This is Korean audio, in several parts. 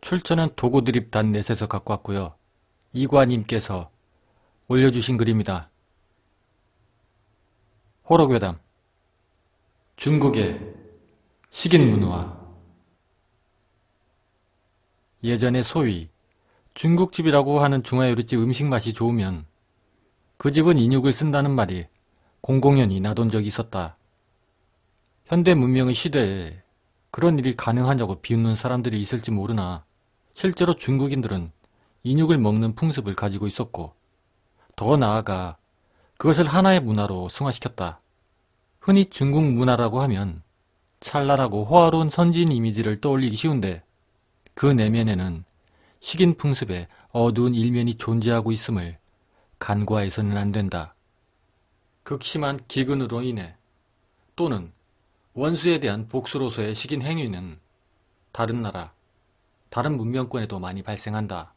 출처는 도고드립.net에서 갖고 왔고요. 이과님께서 올려주신 글입니다. 호러괴담 중국의 식인문화. 예전에 소위 중국집이라고 하는 중화요리집 음식 맛이 좋으면 그 집은 인육을 쓴다는 말이 공공연히 나돈 적이 있었다. 현대 문명의 시대에 그런 일이 가능하냐고 비웃는 사람들이 있을지 모르나 실제로 중국인들은 인육을 먹는 풍습을 가지고 있었고 더 나아가 그것을 하나의 문화로 승화시켰다. 흔히 중국 문화라고 하면 찬란하고 호화로운 선진 이미지를 떠올리기 쉬운데 그 내면에는 식인 풍습의 어두운 일면이 존재하고 있음을 간과해서는 안 된다. 극심한 기근으로 인해 또는 원수에 대한 복수로서의 식인 행위는 다른 나라, 다른 문명권에도 많이 발생한다.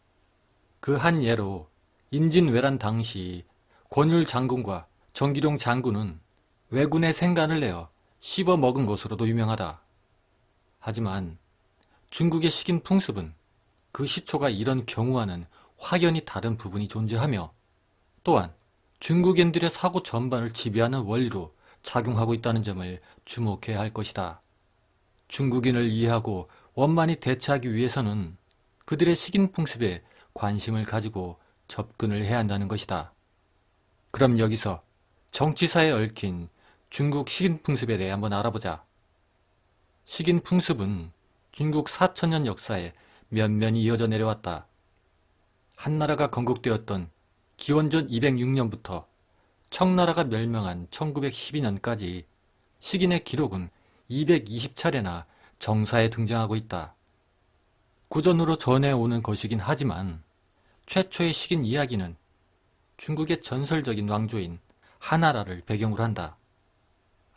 그 한 예로 임진왜란 당시 권율 장군과 정기룡 장군은 왜군의 생간을 내어 씹어 먹은 것으로도 유명하다. 하지만 중국의 식인 풍습은 그 시초가 이런 경우와는 확연히 다른 부분이 존재하며 또한 중국인들의 사고 전반을 지배하는 원리로 작용하고 있다는 점을 주목해야 할 것이다. 중국인을 이해하고 원만히 대처하기 위해서는 그들의 식인 풍습에 관심을 가지고 접근을 해야 한다는 것이다. 그럼 여기서 정치사에 얽힌 중국 식인 풍습에 대해 한번 알아보자. 식인 풍습은 중국 4천년 역사에 면면이 이어져 내려왔다. 한나라가 건국되었던 기원전 206년부터 청나라가 멸망한 1912년까지 식인의 기록은 220차례나 정사에 등장하고 있다. 구전으로 전해오는 것이긴 하지만 최초의 식인 이야기는 중국의 전설적인 왕조인 한나라를 배경으로 한다.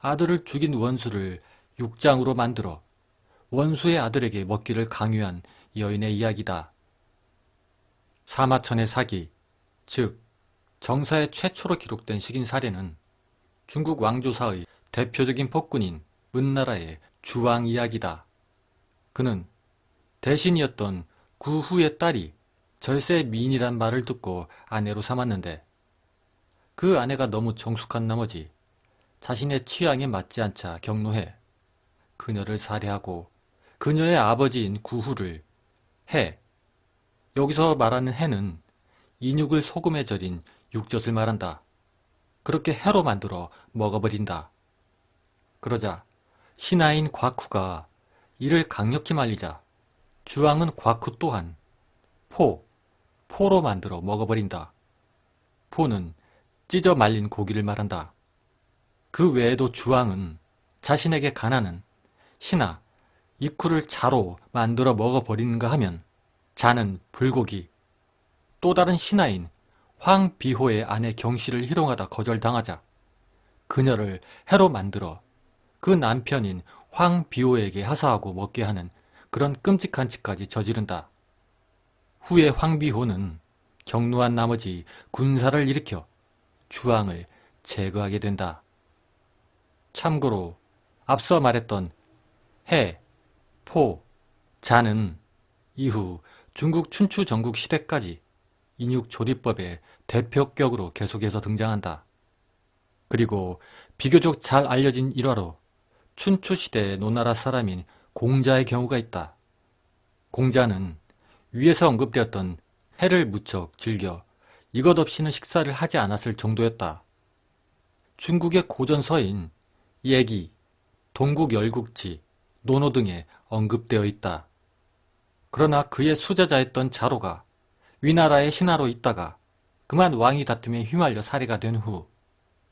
아들을 죽인 원수를 육장으로 만들어 원수의 아들에게 먹기를 강요한 여인의 이야기다. 사마천의 사기, 즉 정사의 최초로 기록된 식인 사례는 중국 왕조사의 대표적인 폭군인 은나라의 주왕 이야기다. 그는 대신이었던 구후의 딸이 절세 미인이란 말을 듣고 아내로 삼았는데 그 아내가 너무 정숙한 나머지 자신의 취향에 맞지 않자 경노해 그녀를 살해하고 그녀의 아버지인 구후를 해, 여기서 말하는 해는 인육을 소금에 절인 육젓을 말한다. 그렇게 해로 만들어 먹어버린다. 그러자 신하인 곽후가 이를 강력히 말리자 주왕은 곽후 또한 포로 만들어 먹어버린다. 포는 찢어 말린 고기를 말한다. 그 외에도 주왕은 자신에게 가난한 신하 이쿠를 자로 만들어 먹어버리는가 하면 자는 불고기, 또 다른 신하인 황비호의 아내 경씨를 희롱하다 거절당하자 그녀를 해로 만들어 그 남편인 황비호에게 하사하고 먹게 하는 그런 끔찍한 짓까지 저지른다. 후에 황비호는 경노한 나머지 군사를 일으켜 주왕을 제거하게 된다. 참고로 앞서 말했던 해, 포, 자는 이후 중국 춘추 전국 시대까지 인육 조리법의 대표격으로 계속해서 등장한다. 그리고 비교적 잘 알려진 일화로 춘추 시대의 노나라 사람인 공자의 경우가 있다. 공자는 위에서 언급되었던 해를 무척 즐겨 이것 없이는 식사를 하지 않았을 정도였다. 중국의 고전서인 예기, 동국열국지, 논어 등에 언급되어 있다. 그러나 그의 수제자였던 자로가 위나라의 신하로 있다가 그만 왕위 다툼에 휘말려 살해가 된 후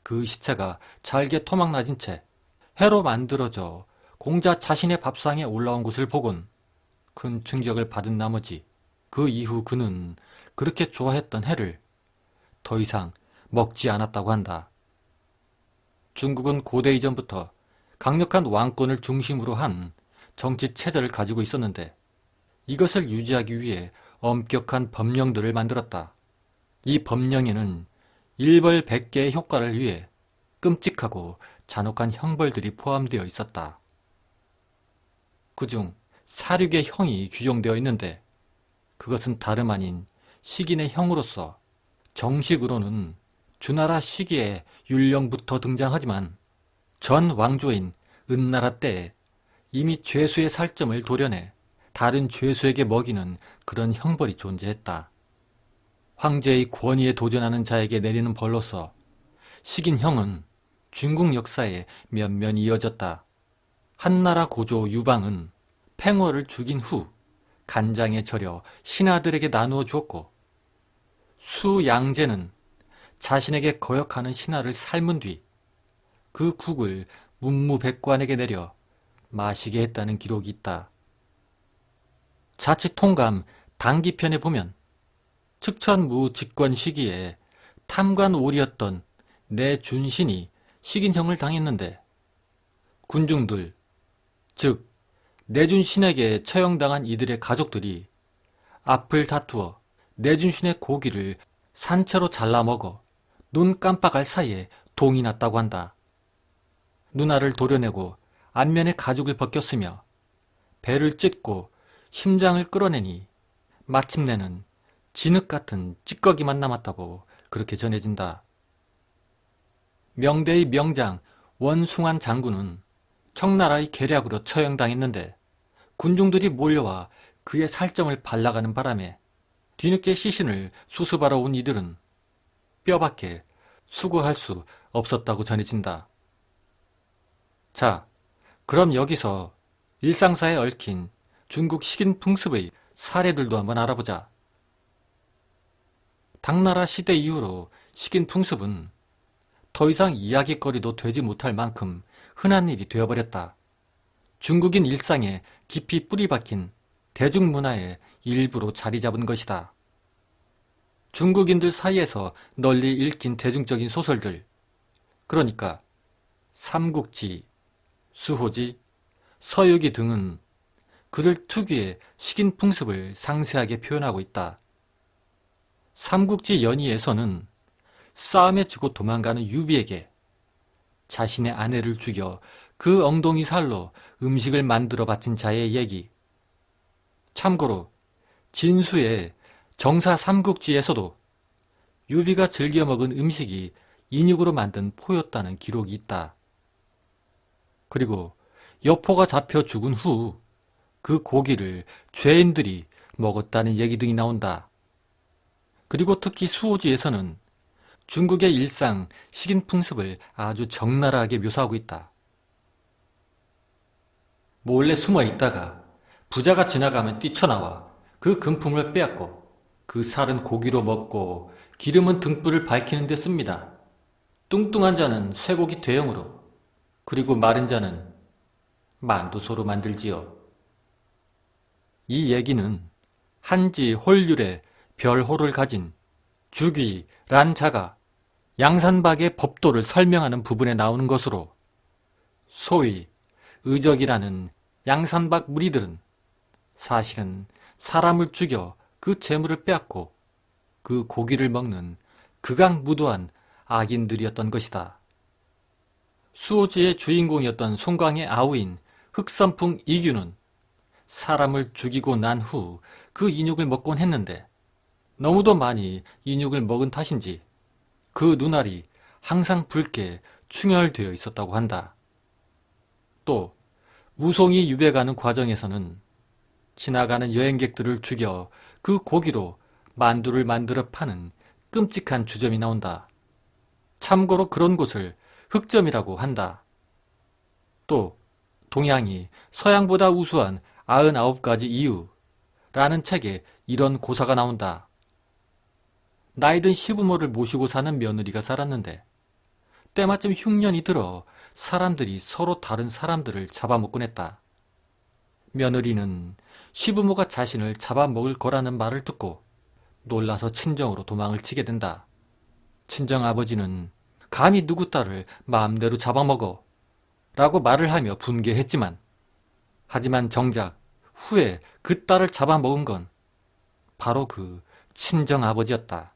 그 시체가 잘게 토막나진 채 해로 만들어져 공자 자신의 밥상에 올라온 것을 보곤 큰 충격을 받은 나머지 그 이후 그는 그렇게 좋아했던 해를 더 이상 먹지 않았다고 한다. 중국은 고대 이전부터 강력한 왕권을 중심으로 한 정치 체제를 가지고 있었는데 이것을 유지하기 위해 엄격한 법령들을 만들었다. 이 법령에는 일벌백계의 효과를 위해 끔찍하고 잔혹한 형벌들이 포함되어 있었다. 그중 사륙의 형이 규정되어 있는데 그것은 다름 아닌 식인의 형으로서 정식으로는 주나라 시기에 율령부터 등장하지만 전 왕조인 은나라 때에 이미 죄수의 살점을 도려내 다른 죄수에게 먹이는 그런 형벌이 존재했다. 황제의 권위에 도전하는 자에게 내리는 벌로서 식인형은 중국 역사에 면면이 이어졌다. 한나라 고조 유방은 팽어를 죽인 후 간장에 절여 신하들에게 나누어 주었고, 수양제는 자신에게 거역하는 신하를 삶은 뒤 그 국을 문무백관에게 내려 마시게 했다는 기록이 있다. 자치통감 당기편에 보면 측천무 집권 시기에 탐관오리였던 내준신이 식인형을 당했는데 군중들, 즉 내준신에게 처형당한 이들의 가족들이 앞을 다투어 내준신의 고기를 산채로 잘라 먹어 눈 깜빡할 사이에 동이 났다고 한다. 누나를 도려내고 안면의 가죽을 벗겼으며 배를 찢고 심장을 끌어내니 마침내는 진흙 같은 찌꺼기만 남았다고 그렇게 전해진다. 명대의 명장 원숭안 장군은 청나라의 계략으로 처형당했는데 군중들이 몰려와 그의 살점을 발라가는 바람에 뒤늦게 시신을 수습하러 온 이들은 뼈밖에 수거할 수 없었다고 전해진다. 자, 그럼 여기서 일상사에 얽힌 중국 식인 풍습의 사례들도 한번 알아보자. 당나라 시대 이후로 식인 풍습은 더 이상 이야기거리도 되지 못할 만큼 흔한 일이 되어버렸다. 중국인 일상에 깊이 뿌리 박힌 대중문화의 일부로 자리 잡은 것이다. 중국인들 사이에서 널리 읽힌 대중적인 소설들, 그러니까 삼국지, 수호지, 서유기 등은 그들 특유의 식인 풍습을 상세하게 표현하고 있다. 삼국지 연의에서는 싸움에 지고 도망가는 유비에게 자신의 아내를 죽여 그 엉덩이 살로 음식을 만들어 바친 자의 얘기. 참고로 진수의 정사 삼국지에서도 유비가 즐겨 먹은 음식이 인육으로 만든 포였다는 기록이 있다. 그리고 여포가 잡혀 죽은 후 그 고기를 죄인들이 먹었다는 얘기 등이 나온다. 그리고 특히 수호지에서는 중국의 일상 식인 풍습을 아주 적나라하게 묘사하고 있다. 몰래 숨어 있다가 부자가 지나가면 뛰쳐나와 그 금품을 빼앗고 그 살은 고기로 먹고 기름은 등불을 밝히는 데 씁니다. 뚱뚱한 자는 쇠고기 대용으로, 그리고 마른 자는 만두소로 만들지요. 이 얘기는 한지 홀률의 별호를 가진 주귀란 자가 양산박의 법도를 설명하는 부분에 나오는 것으로, 소위 의적이라는 양산박 무리들은 사실은 사람을 죽여 그 재물을 빼앗고 그 고기를 먹는 극악무도한 악인들이었던 것이다. 수호지의 주인공이었던 송광의 아우인 흑선풍 이규는 사람을 죽이고 난 후 그 인육을 먹곤 했는데 너무도 많이 인육을 먹은 탓인지 그 눈알이 항상 붉게 충혈되어 있었다고 한다. 또 무송이 유배가는 과정에서는 지나가는 여행객들을 죽여 그 고기로 만두를 만들어 파는 끔찍한 주점이 나온다. 참고로 그런 곳을 흑점이라고 한다. 또 동양이 서양보다 우수한 99가지 이유라는 책에 이런 고사가 나온다. 나이든 시부모를 모시고 사는 며느리가 살았는데 때마침 흉년이 들어 사람들이 서로 다른 사람들을 잡아먹곤 했다. 며느리는 시부모가 자신을 잡아먹을 거라는 말을 듣고 놀라서 친정으로 도망을 치게 된다. 친정아버지는 감히 누구 딸을 마음대로 잡아먹어 라고 말을 하며 분개했지만, 하지만 정작 후에 그 딸을 잡아먹은 건 바로 그 친정아버지였다.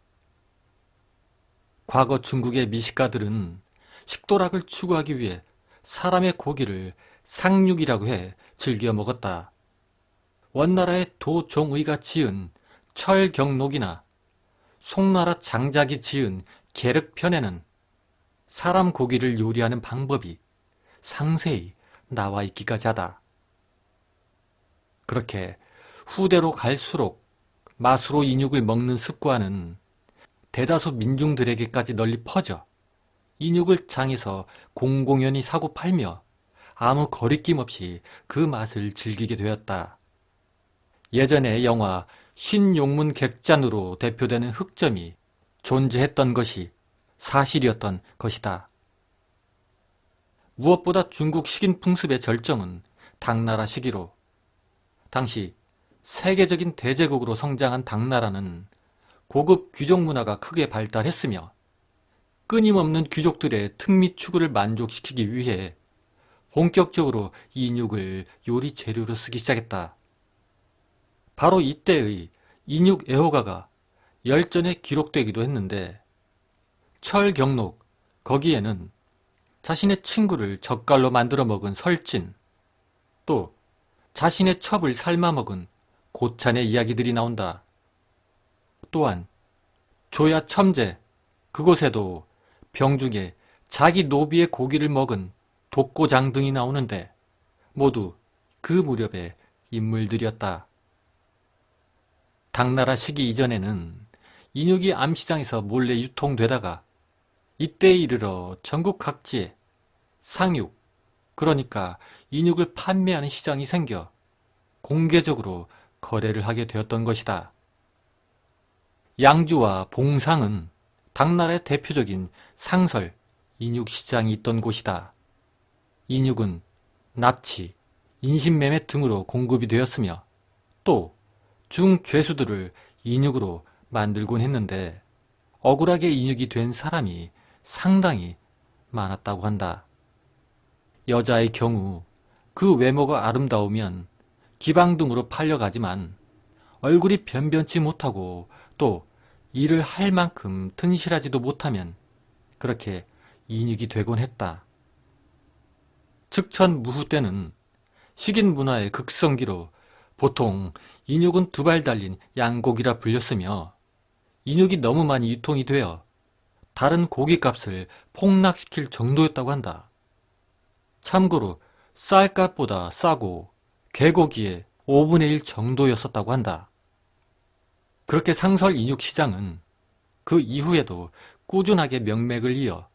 과거 중국의 미식가들은 식도락을 추구하기 위해 사람의 고기를 상육이라고 해 즐겨 먹었다. 원나라의 도종의가 지은 철경록이나 송나라 장작이 지은 계륵편에는 사람 고기를 요리하는 방법이 상세히 나와 있기까지 하다. 그렇게 후대로 갈수록 맛으로 인육을 먹는 습관은 대다수 민중들에게까지 널리 퍼져 인육을 장에서 공공연히 사고 팔며 아무 거리낌 없이 그 맛을 즐기게 되었다. 예전에 영화 신용문 객잔으로 대표되는 흑점이 존재했던 것이 사실이었던 것이다. 무엇보다 중국 식인 풍습의 절정은 당나라 시기로 당시 세계적인 대제국으로 성장한 당나라는 고급 귀족 문화가 크게 발달했으며 끊임없는 귀족들의 특미 추구를 만족시키기 위해 본격적으로 인육을 요리 재료로 쓰기 시작했다. 바로 이때의 인육 애호가가 열전에 기록되기도 했는데 철경록 거기에는 자신의 친구를 젓갈로 만들어 먹은 설진, 또 자신의 첩을 삶아 먹은 고찬의 이야기들이 나온다. 또한 조야 첨제 그곳에도 병중에 자기 노비의 고기를 먹은 독고장 등이 나오는데 모두 그 무렵의 인물들이었다. 당나라 시기 이전에는 인육이 암시장에서 몰래 유통되다가 이때에 이르러 전국 각지에 상육, 그러니까 인육을 판매하는 시장이 생겨 공개적으로 거래를 하게 되었던 것이다. 양주와 봉상은 당나라의 대표적인 상설, 인육 시장이 있던 곳이다. 인육은 납치, 인신매매 등으로 공급이 되었으며 또 중죄수들을 인육으로 만들곤 했는데 억울하게 인육이 된 사람이 상당히 많았다고 한다. 여자의 경우 그 외모가 아름다우면 기방등으로 팔려가지만 얼굴이 변변치 못하고 또 일을 할 만큼 튼실하지도 못하면 그렇게 인육이 되곤 했다. 측천 무후 때는 식인 문화의 극성기로 보통 인육은 두 발 달린 양고기라 불렸으며 인육이 너무 많이 유통이 되어 다른 고기값을 폭락시킬 정도였다고 한다. 참고로 쌀값보다 싸고 개고기의 5분의 1 정도였었다고 한다. 그렇게 상설 인육 시장은 그 이후에도 꾸준하게 명맥을 이어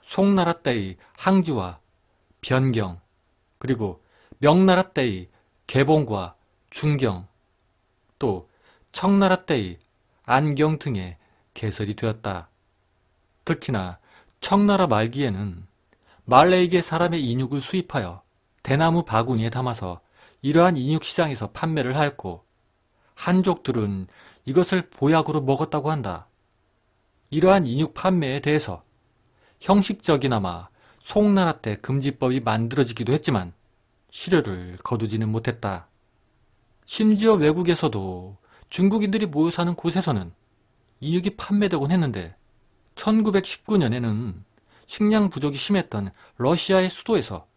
송나라 때의 항주와 변경, 그리고 명나라 때의 개봉과 중경, 또 청나라 때의 안경 등의 개설이 되었다. 특히나 청나라 말기에는 말레이계 사람의 인육을 수입하여 대나무 바구니에 담아서 이러한 인육시장에서 판매를 하였고 한족들은 이것을 보약으로 먹었다고 한다. 이러한 인육 판매에 대해서 형식적이나마 송나라 때 금지법이 만들어지기도 했지만 실효를 거두지는 못했다. 심지어 외국에서도 중국인들이 모여 사는 곳에서는 인육이 판매되곤 했는데 1919년에는 식량 부족이 심했던 러시아의 수도에서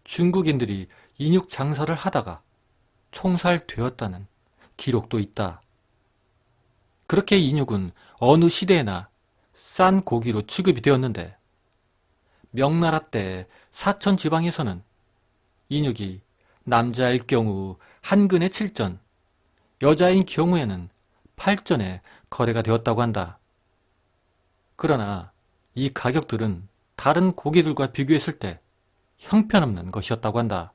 중국인들이 인육 장사를 하다가 총살되었다는 기록도 있다. 그렇게 인육은 어느 시대에나 싼 고기로 취급이 되었는데 명나라 때 사천 지방에서는 인육이 남자일 경우 한 근에 7전, 여자인 경우에는 8전에 거래가 되었다고 한다. 그러나 이 가격들은 다른 고기들과 비교했을 때 형편없는 것이었다고 한다.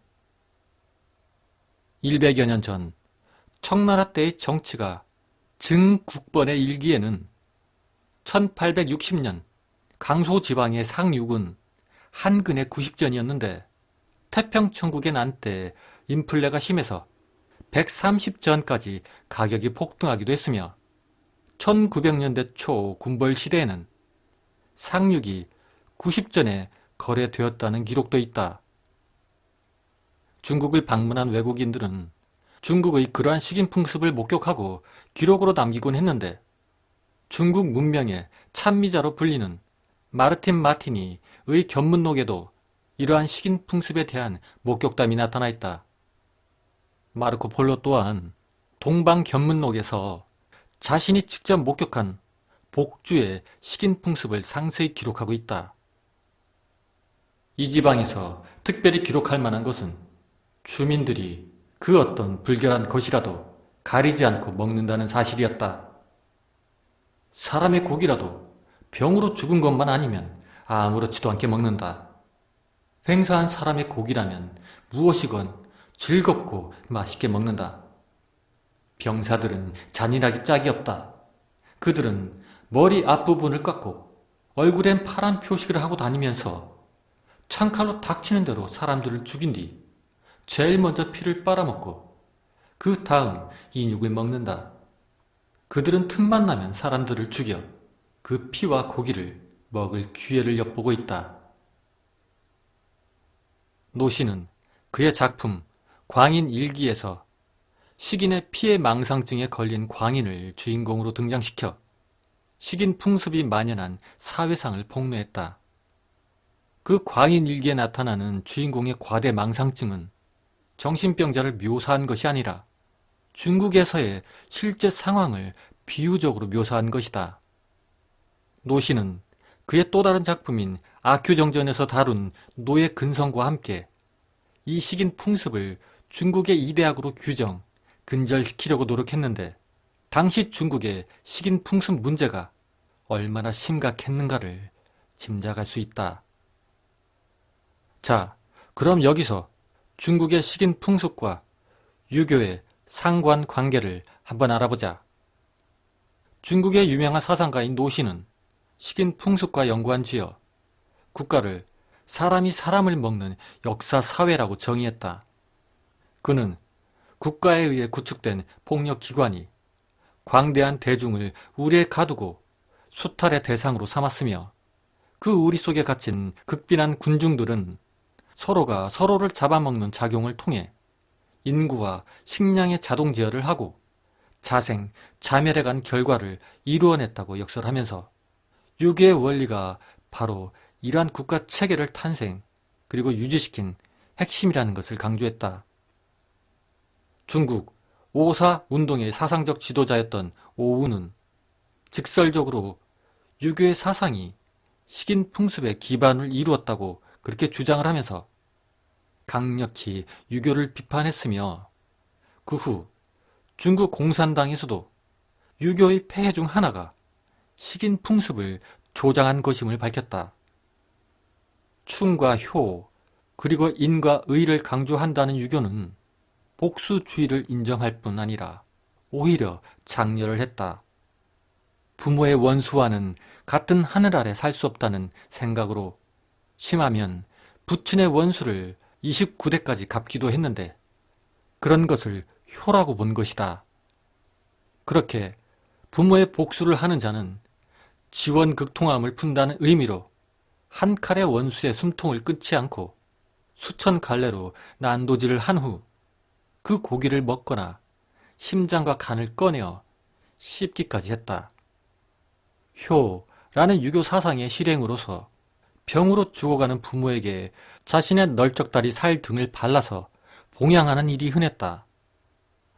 100여 년 전 청나라 때의 정치가 증국번의 일기에는 1860년 강소 지방의 상육은 한 근에 90전이었는데 태평천국에 난 때 인플레가 심해서 130전까지 가격이 폭등하기도 했으며 1900년대 초 군벌 시대에는 상육이 90전에 거래되었다는 기록도 있다. 중국을 방문한 외국인들은 중국의 그러한 식인 풍습을 목격하고 기록으로 남기곤 했는데 중국 문명의 찬미자로 불리는 마르틴 마티니의 견문록에도 이러한 식인 풍습에 대한 목격담이 나타나 있다. 마르코 폴로 또한 동방 견문록에서 자신이 직접 목격한 복주의 식인 풍습을 상세히 기록하고 있다. 이 지방에서 특별히 기록할 만한 것은 주민들이 그 어떤 불결한 것이라도 가리지 않고 먹는다는 사실이었다. 사람의 고기라도 병으로 죽은 것만 아니면 아무렇지도 않게 먹는다. 횡사한 사람의 고기라면 무엇이건 즐겁고 맛있게 먹는다. 병사들은 잔인하기 짝이 없다. 그들은 머리 앞부분을 깎고 얼굴엔 파란 표식을 하고 다니면서 창칼로 닥치는 대로 사람들을 죽인 뒤 제일 먼저 피를 빨아먹고 그 다음 인육을 먹는다. 그들은 틈만 나면 사람들을 죽여 그 피와 고기를 먹을 기회를 엿보고 있다. 노시는 그의 작품 광인일기에서 식인의 피해 망상증에 걸린 광인을 주인공으로 등장시켜 식인 풍습이 만연한 사회상을 폭로했다. 그 광인일기에 나타나는 주인공의 과대 망상증은 정신병자를 묘사한 것이 아니라 중국에서의 실제 상황을 비유적으로 묘사한 것이다. 노시는 그의 또 다른 작품인 아큐정전에서 다룬 노예 근성과 함께 이 식인 풍습을 중국의 이대학으로 규정, 근절시키려고 노력했는데 당시 중국의 식인 풍습 문제가 얼마나 심각했는가를 짐작할 수 있다. 자, 그럼 여기서 중국의 식인 풍습과 유교의 상관 관계를 한번 알아보자. 중국의 유명한 사상가인 노시는 식인 풍습과 연관지어 국가를 사람이 사람을 먹는 역사 사회라고 정의했다. 그는 국가에 의해 구축된 폭력기관이 광대한 대중을 우리에 가두고 수탈의 대상으로 삼았으며 그 우리 속에 갇힌 극빈한 군중들은 서로가 서로를 잡아먹는 작용을 통해 인구와 식량의 자동 제어를 하고 자생, 자멸해간 결과를 이루어냈다고 역설하면서 유교의 원리가 바로 이러한 국가 체계를 탄생 그리고 유지시킨 핵심이라는 것을 강조했다. 중국 5.4 운동의 사상적 지도자였던 오우는 직설적으로 유교의 사상이 식인 풍습의 기반을 이루었다고 그렇게 주장을 하면서 강력히 유교를 비판했으며 그 후 중국 공산당에서도 유교의 폐해 중 하나가 식인 풍습을 조장한 것임을 밝혔다. 충과 효 그리고 인과 의를 강조한다는 유교는 복수주의를 인정할 뿐 아니라 오히려 장려를 했다. 부모의 원수와는 같은 하늘 아래 살 수 없다는 생각으로 심하면 부친의 원수를 29대까지 갚기도 했는데 그런 것을 효라고 본 것이다. 그렇게 부모의 복수를 하는 자는 지원극통함을 푼다는 의미로 한 칼의 원수의 숨통을 끊지 않고 수천 갈래로 난도질을 한 후 그 고기를 먹거나 심장과 간을 꺼내어 씹기까지 했다. 효라는 유교 사상의 실행으로서 병으로 죽어가는 부모에게 자신의 널쩍다리 살 등을 발라서 봉양하는 일이 흔했다.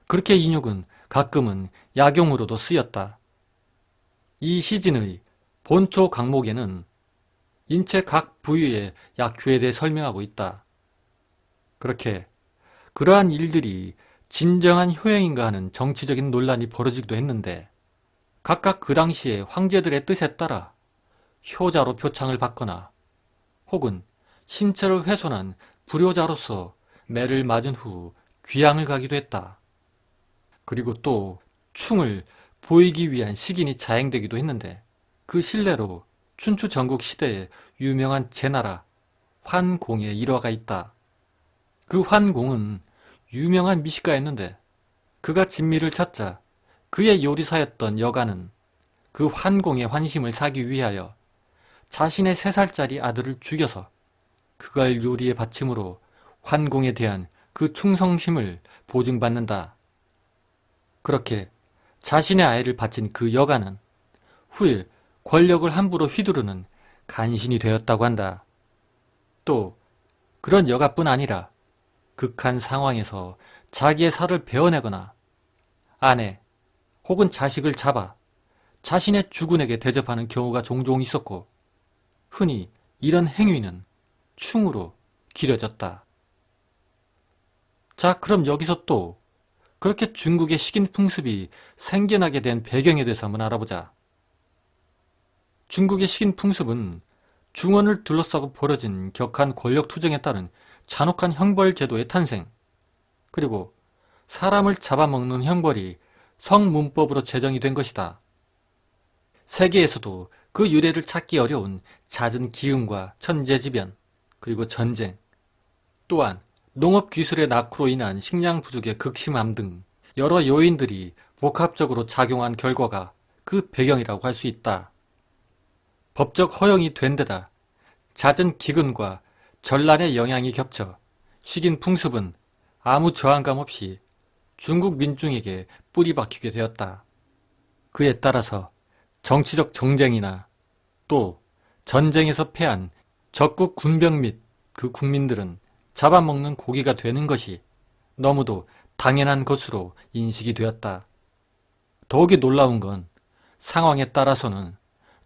그렇게 인육은 가끔은 약용으로도 쓰였다. 이 시진의 본초 강목에는 인체 각 부위의 약효에 대해 설명하고 있다. 그렇게 그러한 일들이 진정한 효행인가 하는 정치적인 논란이 벌어지기도 했는데 각각 그 당시의 황제들의 뜻에 따라 효자로 표창을 받거나 혹은 신체를 훼손한 불효자로서 매를 맞은 후 귀양을 가기도 했다. 그리고 또 충을 보이기 위한 식인이 자행되기도 했는데 그 신뢰로 춘추 전국 시대의 유명한 제나라 환공의 일화가 있다. 그 환공은 유명한 미식가였는데 그가 진미를 찾자 그의 요리사였던 여가는 그 환공의 환심을 사기 위하여 자신의 3살짜리 아들을 죽여서 그걸 요리에 바침으로 환공에 대한 그 충성심을 보증받는다. 그렇게 자신의 아이를 바친 그 여가는 후에 권력을 함부로 휘두르는 간신이 되었다고 한다. 또 그런 여가뿐 아니라 극한 상황에서 자기의 살을 베어내거나 아내 혹은 자식을 잡아 자신의 주군에게 대접하는 경우가 종종 있었고, 흔히 이런 행위는 충으로 길어졌다. 자, 그럼 여기서 또 그렇게 중국의 식인 풍습이 생겨나게 된 배경에 대해서 한번 알아보자. 중국의 식인 풍습은 중원을 둘러싸고 벌어진 격한 권력 투쟁에 따른 잔혹한 형벌 제도의 탄생, 그리고 사람을 잡아먹는 형벌이 성문법으로 제정이 된 것이다. 세계에서도 그 유래를 찾기 어려운 잦은 기근과 천재지변, 그리고 전쟁, 또한 농업 기술의 낙후로 인한 식량 부족의 극심함 등 여러 요인들이 복합적으로 작용한 결과가 그 배경이라고 할 수 있다. 법적 허용이 된 데다 잦은 기근과 전란의 영향이 겹쳐 식인 풍습은 아무 저항감 없이 중국 민중에게 뿌리박히게 되었다. 그에 따라서 정치적 정쟁이나 또 전쟁에서 패한 적국 군병 및 그 국민들은 잡아먹는 고기가 되는 것이 너무도 당연한 것으로 인식이 되었다. 더욱이 놀라운 건 상황에 따라서는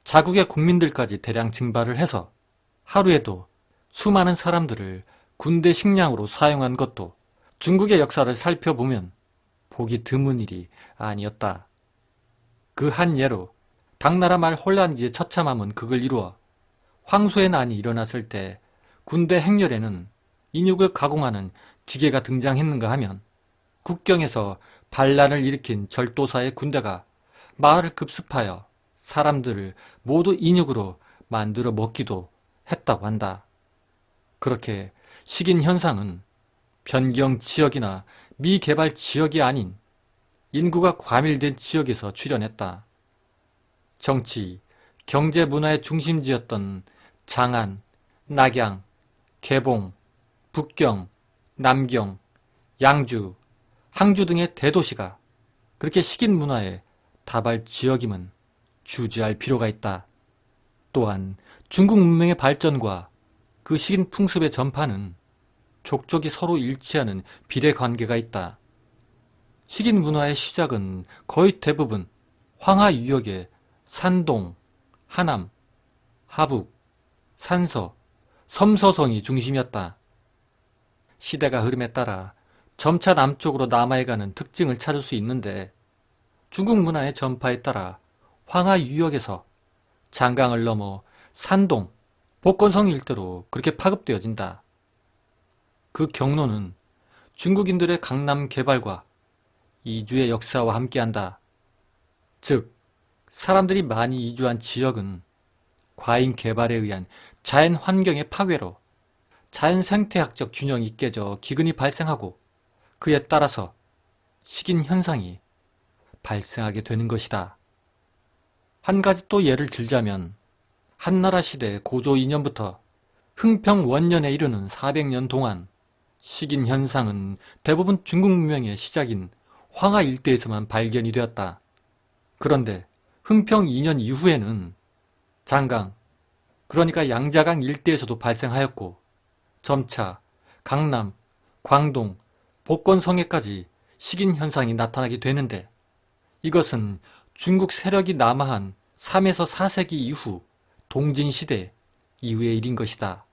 자국의 국민들까지 대량 증발을 해서 하루에도 수많은 사람들을 군대 식량으로 사용한 것도 중국의 역사를 살펴보면 보기 드문 일이 아니었다. 그 한 예로 당나라 말 혼란기의 처참함은 극을 이루어 황소의 난이 일어났을 때 군대 행렬에는 인육을 가공하는 기계가 등장했는가 하면 국경에서 반란을 일으킨 절도사의 군대가 마을을 급습하여 사람들을 모두 인육으로 만들어 먹기도 했다고 한다. 그렇게 식인 현상은 변경 지역이나 미개발 지역이 아닌 인구가 과밀된 지역에서 출현했다. 정치, 경제, 문화의 중심지였던 장안, 낙양, 개봉, 북경, 남경, 양주, 항주 등의 대도시가 그렇게 식인 문화의 다발 지역임은 주지할 필요가 있다. 또한 중국 문명의 발전과 그 식인 풍습의 전파는 족족이 서로 일치하는 비례 관계가 있다. 식인 문화의 시작은 거의 대부분 황하 유역의 산동, 하남, 하북, 산서, 섬서성이 중심이었다. 시대가 흐름에 따라 점차 남쪽으로 남하해가는 특징을 찾을 수 있는데 중국 문화의 전파에 따라 황하 유역에서 장강을 넘어 산동, 복건성 일대로 그렇게 파급되어진다. 그 경로는 중국인들의 강남 개발과 이주의 역사와 함께한다. 즉, 사람들이 많이 이주한 지역은 과잉 개발에 의한 자연 환경의 파괴로 자연 생태학적 균형이 깨져 기근이 발생하고 그에 따라서 식인 현상이 발생하게 되는 것이다. 한 가지 또 예를 들자면 한나라 시대 고조 2년부터 흥평 원년에 이르는 400년 동안 식인 현상은 대부분 중국 문명의 시작인 황하 일대에서만 발견이 되었다. 그런데 흥평 2년 이후에는 장강, 그러니까 양자강 일대에서도 발생하였고 점차 강남, 광동, 복건성에까지 식인 현상이 나타나게 되는데 이것은 중국 세력이 남하한 3에서 4세기 이후 동진시대 이후의 일인 것이다.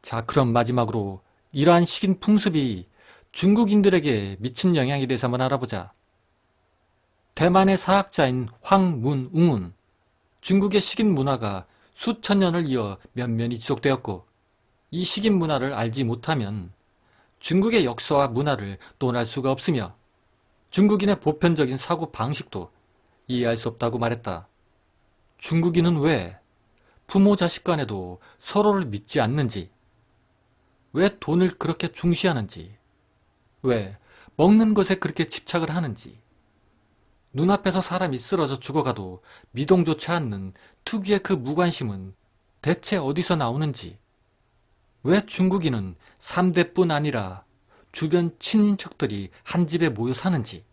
자, 그럼 마지막으로 이러한 식인 풍습이 중국인들에게 미친 영향에 대해서 한번 알아보자. 대만의 사학자인 황문웅은 중국의 식인 문화가 수천 년을 이어 면면이 지속되었고 이 식인 문화를 알지 못하면 중국의 역사와 문화를 논할 수가 없으며 중국인의 보편적인 사고 방식도 이해할 수 없다고 말했다. 중국인은 왜 부모 자식 간에도 서로를 믿지 않는지, 왜 돈을 그렇게 중시하는지, 왜 먹는 것에 그렇게 집착을 하는지, 눈앞에서 사람이 쓰러져 죽어가도 미동조차 않는 특유의 그 무관심은 대체 어디서 나오는지, 왜 중국인은 3대뿐 아니라 주변 친인척들이 한 집에 모여 사는지,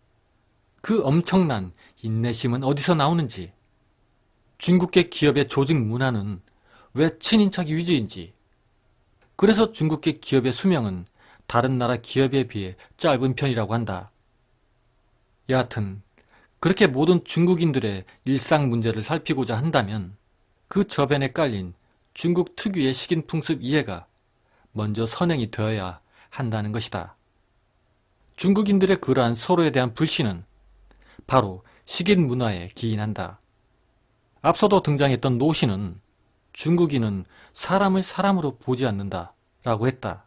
그 엄청난 인내심은 어디서 나오는지, 중국계 기업의 조직 문화는 왜 친인척 위주인지, 그래서 중국계 기업의 수명은 다른 나라 기업에 비해 짧은 편이라고 한다. 여하튼 그렇게 모든 중국인들의 일상 문제를 살피고자 한다면 그 저변에 깔린 중국 특유의 식인 풍습 이해가 먼저 선행이 되어야 한다는 것이다. 중국인들의 그러한 서로에 대한 불신은 바로 식인 문화에 기인한다. 앞서도 등장했던 노신은 중국인은 사람을 사람으로 보지 않는다 라고 했다.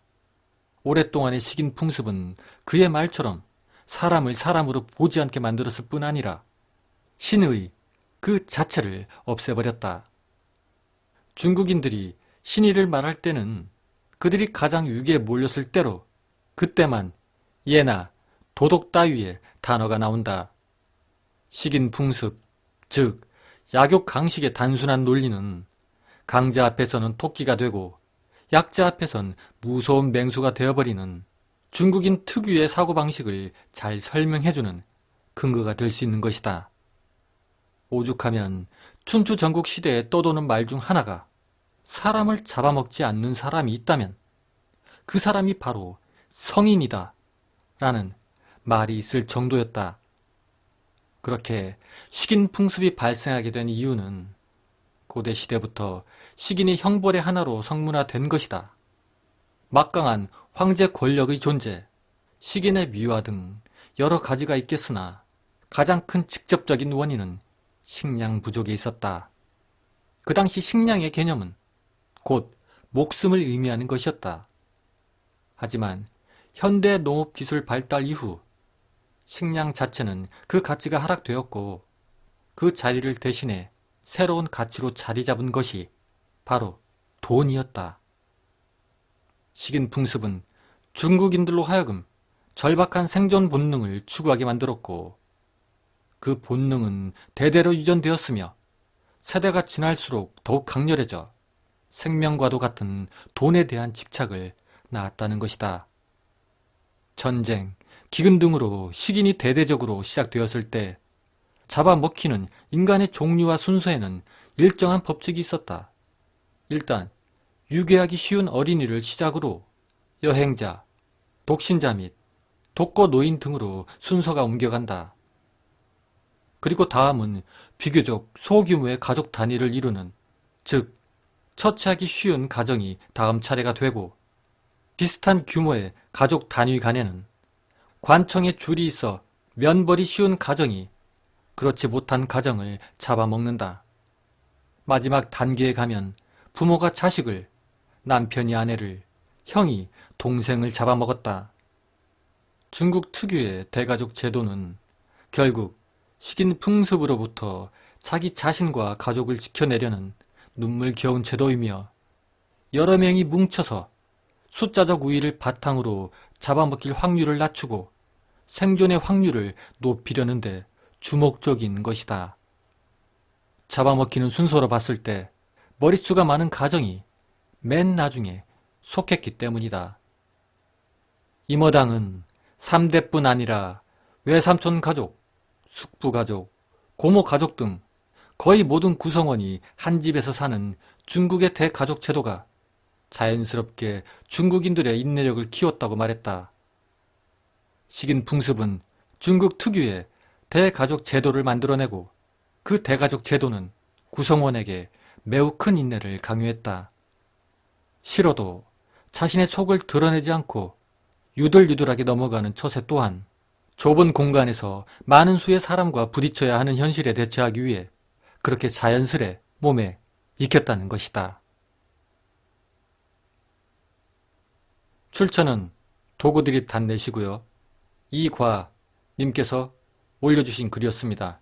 오랫동안의 식인 풍습은 그의 말처럼 사람을 사람으로 보지 않게 만들었을 뿐 아니라 신의 그 자체를 없애버렸다. 중국인들이 신의를 말할 때는 그들이 가장 위기에 몰렸을 때로 그때만 예나 도덕 따위의 단어가 나온다. 식인 풍습, 즉 약욕 강식의 단순한 논리는 강자 앞에서는 토끼가 되고 약자 앞에선 무서운 맹수가 되어버리는 중국인 특유의 사고방식을 잘 설명해주는 근거가 될 수 있는 것이다. 오죽하면 춘추 전국 시대에 떠도는 말 중 하나가 사람을 잡아먹지 않는 사람이 있다면 그 사람이 바로 성인이다 라는 말이 있을 정도였다. 그렇게 식인 풍습이 발생하게 된 이유는 고대 시대부터 식인이 형벌의 하나로 성문화된 것이다. 막강한 황제 권력의 존재, 식인의 미화 등 여러 가지가 있겠으나 가장 큰 직접적인 원인은 식량 부족에 있었다. 그 당시 식량의 개념은 곧 목숨을 의미하는 것이었다. 하지만 현대 농업기술 발달 이후 식량 자체는 그 가치가 하락되었고 그 자리를 대신해 새로운 가치로 자리 잡은 것이 바로 돈이었다. 식인 풍습은 중국인들로 하여금 절박한 생존 본능을 추구하게 만들었고 그 본능은 대대로 유전되었으며 세대가 지날수록 더욱 강렬해져 생명과도 같은 돈에 대한 집착을 낳았다는 것이다. 전쟁, 기근 등으로 식인이 대대적으로 시작되었을 때 잡아먹히는 인간의 종류와 순서에는 일정한 법칙이 있었다. 일단 유괴하기 쉬운 어린이를 시작으로 여행자, 독신자 및 독거 노인 등으로 순서가 옮겨간다. 그리고 다음은 비교적 소규모의 가족 단위를 이루는, 즉 처치하기 쉬운 가정이 다음 차례가 되고 비슷한 규모의 가족 단위 간에는 관청에 줄이 있어 면벌이 쉬운 가정이 그렇지 못한 가정을 잡아먹는다. 마지막 단계에 가면 부모가 자식을, 남편이 아내를, 형이 동생을 잡아먹었다. 중국 특유의 대가족 제도는 결국 식인 풍습으로부터 자기 자신과 가족을 지켜내려는 눈물겨운 제도이며 여러 명이 뭉쳐서 숫자적 우위를 바탕으로 잡아먹힐 확률을 낮추고 생존의 확률을 높이려는데 주목적인 것이다. 잡아먹히는 순서로 봤을 때 머릿수가 많은 가정이 맨 나중에 속했기 때문이다. 임어당은 3대뿐 아니라 외삼촌 가족, 숙부 가족, 고모 가족 등 거의 모든 구성원이 한 집에서 사는 중국의 대가족 제도가 자연스럽게 중국인들의 인내력을 키웠다고 말했다. 식인 풍습은 중국 특유의 대가족 제도를 만들어내고 그 대가족 제도는 구성원에게 매우 큰 인내를 강요했다. 싫어도 자신의 속을 드러내지 않고 유들유들하게 넘어가는 처세 또한 좁은 공간에서 많은 수의 사람과 부딪혀야 하는 현실에 대처하기 위해 그렇게 자연스레 몸에 익혔다는 것이다. 출처는 도구드립 단내시고요. 이과님께서 올려주신 글이었습니다.